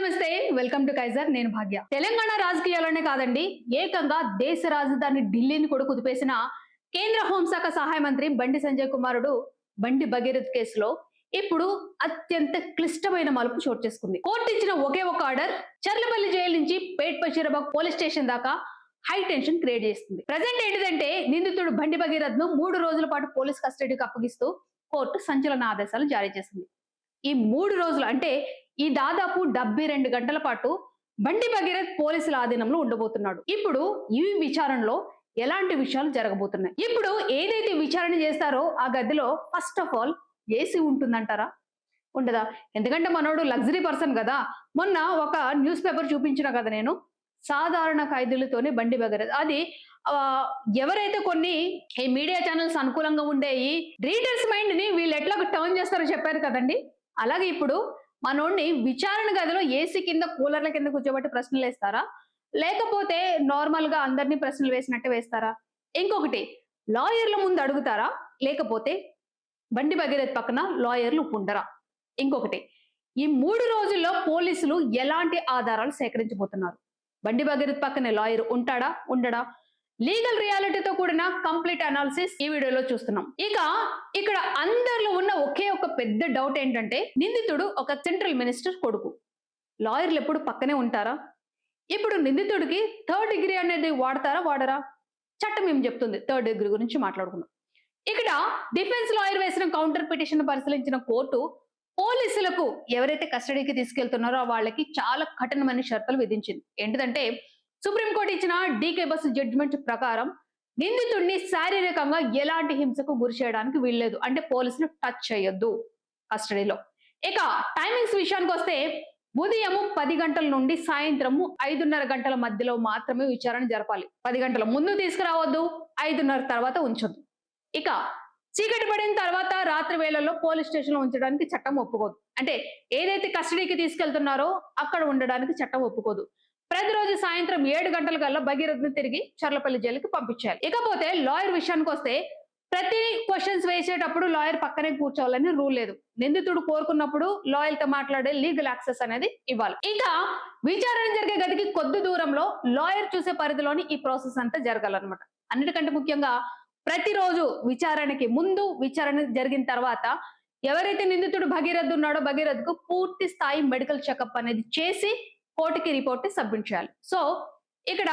నమస్తే, welcome to Kaiser. నేను భాగ్య. తెలంగాణ రాజకీయాలనే కాదండి, ఏకంగా దేశ రాజధాని ఢిల్లీని కూడా కుదిపేసిన కేంద్ర హోంశాఖ సహాయ మంత్రి బండి సంజయ్ కుమారుడు బండి భగీరథ్ కేసులో ఇప్పుడు అత్యంత క్లిష్టమైన మలుపు చోటు చేసుకుంది. కోర్టు ఇచ్చిన ఒకే ఒక ఆర్డర్ చర్లపల్లి జైలు నుంచి పేట్ బషీరాబాద్ పోలీస్ స్టేషన్ దాకా హై టెన్షన్ క్రియేట్ చేస్తుంది. ప్రజెంట్ ఏంటిదంటే, నిందితుడు బండి భగీరథ్ ను 3 రోజుల పాటు పోలీస్ కస్టడీకి అప్పగిస్తూ కోర్టు సంచలన ఆదేశాలు జారీ చేసింది. ఈ 3 రోజులు అంటే ఈ దాదాపు 72 గంటల పాటు బండి భగీరథ్ పోలీసుల ఆధీనంలో ఉండబోతున్నాడు. ఇప్పుడు ఈ విచారణలో ఎలాంటి విషయాలు జరగబోతున్నాయి? ఇప్పుడు ఏదైతే విచారణ చేస్తారో ఆ గదిలో ఫస్ట్ ఆఫ్ ఆల్ ఏసీ ఉంటుందంటారా? ఉండదా? ఎందుకంటే మనోడు లగ్జరీ పర్సన్ కదా. మొన్న ఒక న్యూస్ పేపర్ చూపించిన కదా నేను, సాధారణ ఖైదీలతోనే బండి భగీరథ్. అది ఎవరైతే కొన్ని ఈ మీడియా ఛానల్స్ అనుకూలంగా ఉండే ఈ రీడర్స్ మైండ్ ని వీళ్ళు ఎట్లా టర్న్ చేస్తారో చెప్పారు కదండి. అలాగే ఇప్పుడు మనోడిని విచారణ గదిలో ఏసీ కింద కూలర్ల కింద కూర్చోబెట్టి ప్రశ్నలు వేస్తారా, లేకపోతే నార్మల్ గా అందరినీ ప్రశ్నలు వేసినట్టే వేస్తారా? ఇంకొకటి, లాయర్ల ముందు అడుగుతారా, లేకపోతే బండి భగీరథ్ పక్కన లాయర్లు ఉండరా? ఇంకొకటి, ఈ 3 రోజుల్లో పోలీసులు ఎలాంటి ఆధారాలు సేకరించబోతున్నారు? బండి భగీరథ్ పక్కనే లాయర్ ఉంటాడా, ఉండడా? లీగల్ రియాలిటీతో కూడిన కంప్లీట్ అనాలిసిస్ ఈ వీడియోలో చూస్తున్నాం. ఇక ఇక్కడ అందరిలో ఉన్న ఒకే ఒక పెద్ద డౌట్ ఏంటంటే, నిందితుడు ఒక సెంట్రల్ మినిస్టర్ కొడుకు. లాయర్లు ఎప్పుడు పక్కనే ఉంటారా? ఇప్పుడు నిందితుడికి 3rd డిగ్రీ అనేది వాడతారా, వాడరా? చట్టం ఏం చెప్తుంది 3rd డిగ్రీ గురించి మాట్లాడుకుందాం. ఇక్కడ డిఫెన్స్ లాయర్ వేసిన కౌంటర్ పిటిషన్ పరిశీలించిన కోర్టు పోలీసులకు ఎవరైతే కస్టడీకి తీసుకెళ్తున్నారో వాళ్ళకి చాలా కఠినమైన షరతులు విధించింది. ఏంటిదంటే, సుప్రీంకోర్టు ఇచ్చిన డీకే బస్ జడ్జిమెంట్ ప్రకారం నిందితుడిని శారీరకంగా ఎలాంటి హింసకు గురి చేయడానికి వీల్లేదు. అంటే పోలీసులు టచ్ చేయొద్దు కస్టడీలో. ఇక టైమింగ్స్ విషయానికి వస్తే ఉదయం 10 గంటల నుండి సాయంత్రము 5:30 గంటల మధ్యలో మాత్రమే విచారణ జరపాలి. 10 గంటల ముందు తీసుకురావద్దు, 5:30 తర్వాత ఉంచొద్దు. ఇక చీకటి పడిన తర్వాత రాత్రి వేళల్లో పోలీస్ స్టేషన్ లో ఉంచడానికి చట్టం ఒప్పుకోదు. అంటే ఏదైతే కస్టడీకి తీసుకెళ్తున్నారో అక్కడ ఉండడానికి చట్టం ఒప్పుకోదు. ప్రతిరోజు సాయంత్రం 7 గంటల కల్లా భగీరథ్ ని తిరిగి చర్లపల్లి జైలుకి పంపించాలి. ఇకపోతే లాయర్ విషయానికి వస్తే ప్రతి క్వశ్చన్స్ వేసేటప్పుడు లాయర్ పక్కనే కూర్చోవాలని రూల్ లేదు. నిందితుడు కోరుకున్నప్పుడు లాయర్ తో మాట్లాడే లీగల్ యాక్సెస్ అనేది ఇవ్వాలి. ఇక విచారణ జరిగే గదికి కొద్ది దూరంలో లాయర్ చూసే పరిధిలోని ఈ ప్రాసెస్ అంతా జరగాలన్నమాట. అన్నిటికంటే ముఖ్యంగా ప్రతిరోజు విచారణకి ముందు, విచారణ జరిగిన తర్వాత ఎవరైతే నిందితుడు భగీరథ్ ఉన్నాడో భగీరథ్ కు పూర్తి స్థాయి మెడికల్ చెకప్ అనేది చేసి కోర్టుకి రిపోర్ట్ సబ్మిట్ చేయాలి. సో ఇక్కడ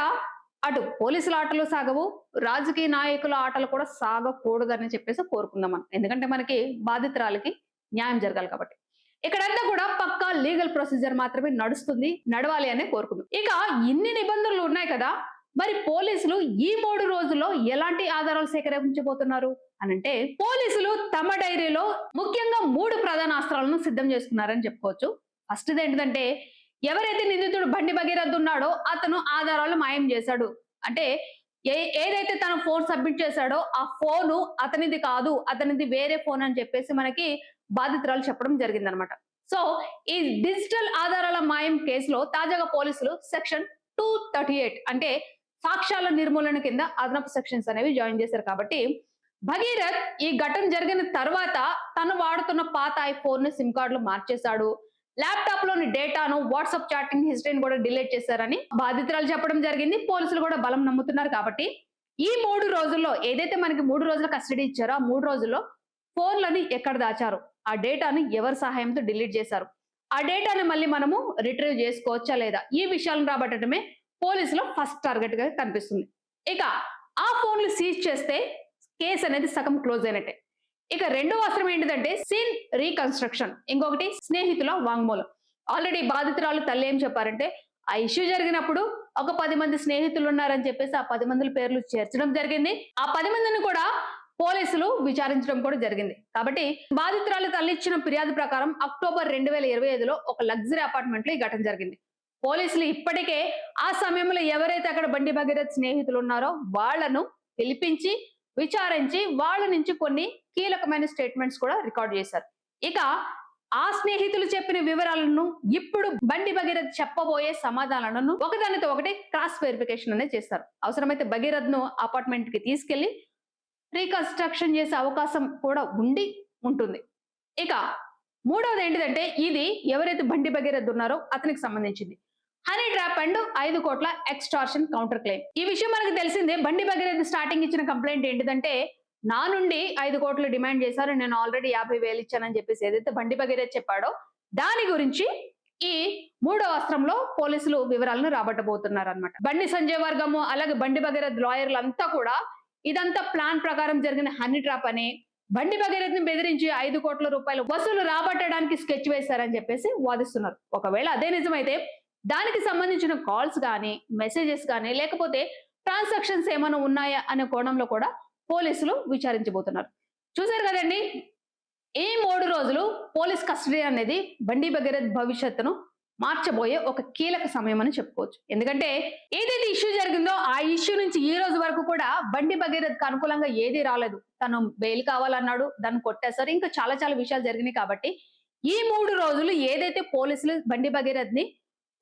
అటు పోలీసుల ఆటలు సాగవు, రాజకీయ నాయకుల ఆటలు కూడా సాగకూడదని చెప్పేసి కోరుకుందాం మనం. ఎందుకంటే మనకి బాధితురాలకి న్యాయం జరగాలి కాబట్టి. ఇక్కడంతా కూడా పక్కా లీగల్ ప్రొసీజర్ మాత్రమే నడవాలి అనే కోరుకుందాం. ఇక ఇన్ని నిబంధనలు ఉన్నాయి కదా, మరి పోలీసులు ఈ 3 రోజుల్లో ఎలాంటి ఆధారాలు సేకరించబోతున్నారు అనంటే, పోలీసులు తమ డైరీలో ముఖ్యంగా 3 ప్రధాన అస్త్రాలను సిద్ధం చేసుకున్నారని చెప్పుకోవచ్చు. ఫస్ట్ ఏంటంటే, ఎవరైతే నిందితుడు బండి భగీరథ్ ఉన్నాడో అతను ఆధారాలు మాయం చేశాడు. అంటే ఏదైతే తన ఫోన్ సబ్మిట్ చేశాడో ఆ ఫోను అతనిది కాదు, అతనిది వేరే ఫోన్ అని చెప్పేసి మనకి బాధితురాలు చెప్పడం జరిగిందనమాట. సో ఈ డిజిటల్ ఆధారాల మాయం కేసులో తాజాగా పోలీసులు సెక్షన్ 238 అంటే సాక్ష్యాల నిర్మూలన కింద అదనపు సెక్షన్స్ అనేవి జాయిన్ చేశారు. కాబట్టి భగీరథ్ ఈ ఘటన జరిగిన తర్వాత తను వాడుతున్న పాత ఐఫోన్ ని సిమ్ కార్డులు మార్చేశాడు, ల్యాప్టాప్ లోని డేటాను, వాట్సాప్ చాటింగ్ హిస్టరీని కూడా డిలీట్ చేశారని బాధితురాలు చెప్పడం జరిగింది. పోలీసులు కూడా బలం నమ్ముతున్నారు. కాబట్టి ఈ 3 రోజుల్లో ఏదైతే మనకి 3 రోజుల కస్టడీ ఇచ్చారో ఆ 3 రోజుల్లో ఫోన్లని ఎక్కడ దాచారు, ఆ డేటాను ఎవరి సహాయంతో డిలీట్ చేశారు, ఆ డేటాని మళ్ళీ మనము రిట్రీవ్ చేసుకోవచ్చా లేదా, ఈ విషయాలను రాబట్టడమే పోలీసులో ఫస్ట్ టార్గెట్ గా కనిపిస్తుంది. ఇక ఆ ఫోన్లు సీజ్ చేస్తే కేసు అనేది సగం క్లోజ్ అయినట్టే. ఇక రెండవ అవసరం ఏంటిదంటే సీన్ రీకన్స్ట్రక్షన్, ఇంకొకటి స్నేహితుల వాంగ్మూలం. ఆల్రెడీ బాధితురాలు తల్లి ఏం చెప్పారంటే, ఆ ఇష్యూ జరిగినప్పుడు ఒక 10 మంది స్నేహితులు ఉన్నారని చెప్పేసి ఆ 10 మంది పేర్లు చేర్చడం జరిగింది. ఆ 10 మందిని కూడా పోలీసులు విచారించడం కూడా జరిగింది. కాబట్టి బాధితురాలు తల్లి ఇచ్చిన ఫిర్యాదు ప్రకారం అక్టోబర్ 2025లో ఒక లగ్జరీ అపార్ట్మెంట్ లో ఈ ఘటన జరిగింది. పోలీసులు ఇప్పటికే ఆ సమయంలో ఎవరైతే అక్కడ బండి భగీరథ్ స్నేహితులు ఉన్నారో వాళ్లను పిలిపించి విచారించి వాళ్ళ నుంచి కొన్ని కీలకమైన స్టేట్మెంట్స్ కూడా రికార్డ్ చేశారు. ఇక ఆ స్నేహితులు చెప్పిన వివరాలను ఇప్పుడు బండి భగీరథ్ చెప్పబోయే సమాధానాలను ఒకదానితో ఒకటి క్రాస్ వెరిఫికేషన్ అనేది చేస్తారు. అవసరమైతే భగీరథ్ ను అపార్ట్మెంట్ కి తీసుకెళ్లి రీకన్స్ట్రక్షన్ చేసే అవకాశం కూడా ఉంటుంది. ఇక మూడవది ఏంటిదంటే ఇది ఎవరైతే బండి భగీరథ్ ఉన్నారో అతనికి సంబంధించింది. హనీ ట్రాప్ అండ్ 5 కోట్ల ఎక్స్టార్షన్ కౌంటర్ క్లెయిమ్. ఈ విషయం మనకు తెలిసిందే. బండి భగీరథ్ స్టార్టింగ్ ఇచ్చిన కంప్లైంట్ ఏంటిదంటే నా నుండి 5 కోట్లు డిమాండ్ చేశారు, నేను ఆల్రెడీ 50,000 ఇచ్చానని చెప్పేసి ఏదైతే బండి భగీరథ్ చెప్పాడో దాని గురించి ఈ మూడో అస్త్రంలో పోలీసులు వివరాలను రాబట్టబోతున్నారు అనమాట. బండి సంజయ్ వర్గము అలాగే బండి భగీరథ్ లాయర్లంతా కూడా ఇదంతా ప్లాన్ ప్రకారం జరిగిన హనీ ట్రాప్ అని, బండి భగీరథ్ ని బెదిరించి 5 కోట్ల రూపాయలు వసూలు రాబట్టడానికి స్కెచ్ వేశారని చెప్పేసి వాదిస్తున్నారు. ఒకవేళ అదే నిజమైతే దానికి సంబంధించిన కాల్స్ కానీ మెసేజెస్ కానీ లేకపోతే ట్రాన్సాక్షన్స్ ఏమైనా ఉన్నాయా అనే కోణంలో కూడా పోలీసులు విచారించబోతున్నారు. చూశారు కదండి, ఈ 3 రోజులు పోలీస్ కస్టడీ అనేది బండి భగీరథ్ భవిష్యత్తును మార్చబోయే ఒక కీలక సమయం అని చెప్పుకోవచ్చు. ఎందుకంటే ఏదైతే ఇష్యూ జరిగిందో ఆ ఇష్యూ నుంచి ఈ రోజు వరకు కూడా బండి భగీరథ్ కు అనుకూలంగా ఏది రాలేదు. తను బెయిల్ కావాలన్నాడు, దాన్ని కొట్టేశారు, ఇంకా చాలా చాలా విషయాలు జరిగినాయి. కాబట్టి ఈ 3 రోజులు ఏదైతే పోలీసులు బండి భగీరథ్ ని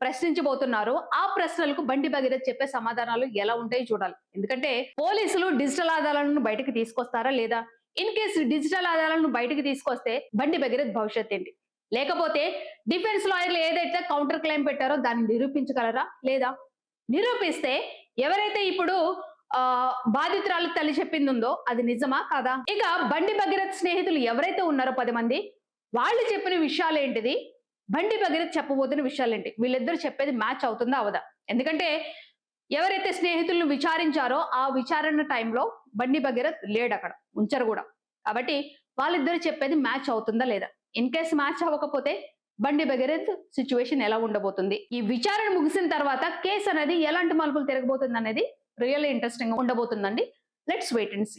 ప్రశ్నించబోతున్నారు ఆ ప్రశ్నలకు బండి భగీరథ్ చెప్పే సమాధానాలు ఎలా ఉంటాయో చూడాలి. ఎందుకంటే పోలీసులు డిజిటల్ ఆధారాలను బయటకు తీసుకొస్తారా లేదా, ఇన్ కేసు డిజిటల్ ఆధారాలను బయటకు తీసుకొస్తే బండి భగీరథ్ భవిష్యత్ ఏంటి, లేకపోతే డిఫెన్స్ లాయర్లు ఏదైతే కౌంటర్ క్లెయిమ్ పెట్టారో దాన్ని నిరూపించగలరా లేదా, నిరూపిస్తే ఎవరైతే ఇప్పుడు బాధితురాలు తల్లి చెప్పింది ఉందో అది నిజమా కాదా, ఇక బండి భగీరథ్ స్నేహితులు ఎవరైతే ఉన్నారో 10 మంది వాళ్ళు చెప్పిన విషయాలు ఏంటిది, బండి భగీరథ్ చెప్పబోతున్న విషయాలేంటి, వీళ్ళిద్దరు చెప్పేది మ్యాచ్ అవుతుందా అవదా. ఎందుకంటే ఎవరైతే స్నేహితులను విచారించారో ఆ విచారణ టైంలో బండి భగీరథ్ లేడు, అక్కడ ఉంచరు కూడా. కాబట్టి వాళ్ళిద్దరు చెప్పేది మ్యాచ్ అవుతుందా లేదా. ఇన్ కేసు మ్యాచ్ అవ్వకపోతే బండి భగీరథ్ సిచ్యువేషన్ ఎలా ఉండబోతుంది, ఈ విచారణ ముగిసిన తర్వాత కేసు అనేది ఎలాంటి మలుపులు తిరగబోతుంది అనేది రియల్లీ ఇంట్రెస్టింగ్ గా ఉండబోతుందండి. Let's wait and see.